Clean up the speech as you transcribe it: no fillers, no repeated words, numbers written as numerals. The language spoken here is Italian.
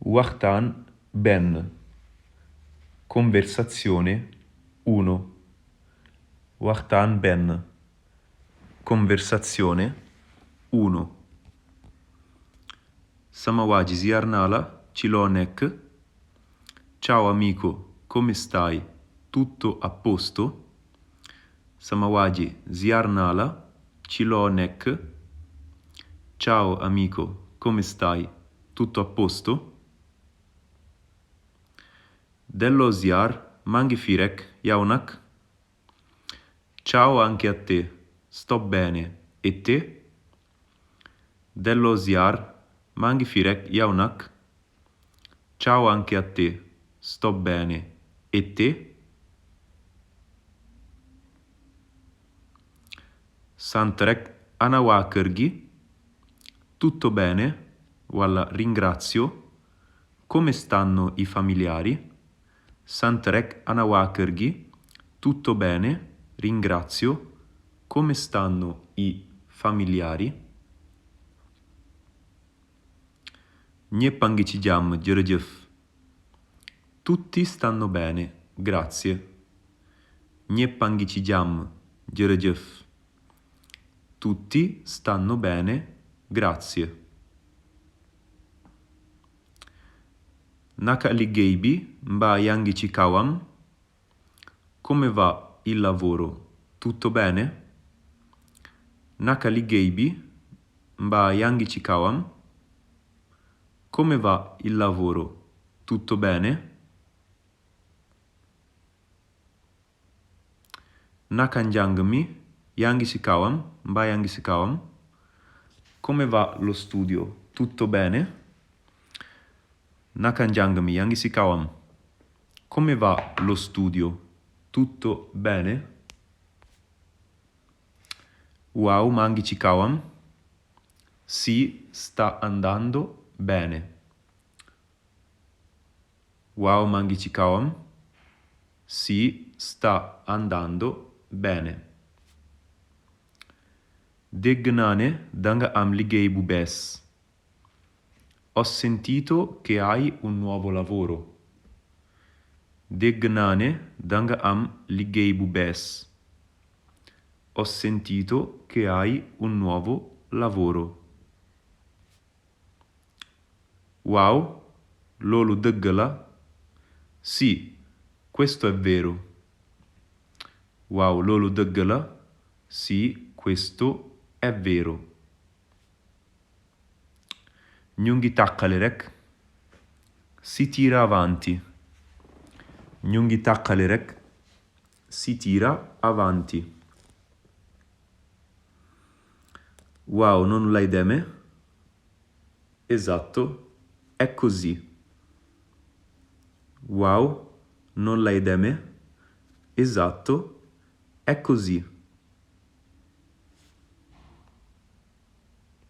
Wartan Ben. Conversazione 1. Wartan Ben. Conversazione 1. Samawaji Ziarnala Cilonek. Ciao amico, come stai? Tutto a posto? Samawaji Ziarnala Cilonek. Ciao amico, come stai? Tutto a posto? Dello Ziar Mangifirek Yaunak. Ciao anche a te, sto bene, e te? Dello Ziar Mangifirek Yaunak. Ciao anche a te, sto bene, e te? Santrek Anawakergi. Tutto bene, walla ringrazio. Come stanno i familiari? Santrek Anawakergi. Tutto bene, ringrazio. Come stanno i familiari? Nyepangichijam Jerejef. Tutti stanno bene, grazie. Nyepangichijam Jerejef. Tutti stanno bene, grazie. Nakaligeibi Mba Yangichikawam. Come va il lavoro? Tutto bene? Nakaligeibi Mba Yangichikawam. Come va il lavoro? Tutto bene? Nakanjangmi Yangichikawam Mba Yangichikawam. Come va lo studio? Tutto bene? Nakanjangmi Yangichikawam. Come va lo studio? Tutto bene? Wow Mangichikawam. Sì, sta andando bene. Wow Mangichikawam. Sì, sta andando bene. Degnane Danga Amligei Bubes. Ho sentito che hai un nuovo lavoro. Degnane Danga Amligei Bubes. Ho sentito che hai un nuovo lavoro. Wow, Lolu Deggala. Sì, questo è vero. Wow, Lolu Deggala. Sì, questo è vero. Nyungi Takkalerek. Si tira avanti. Nyungi Takkalerek. Si tira avanti. Wow, non l'hai deme? Esatto, è così. Wow, non l'hai deme? Esatto, è così.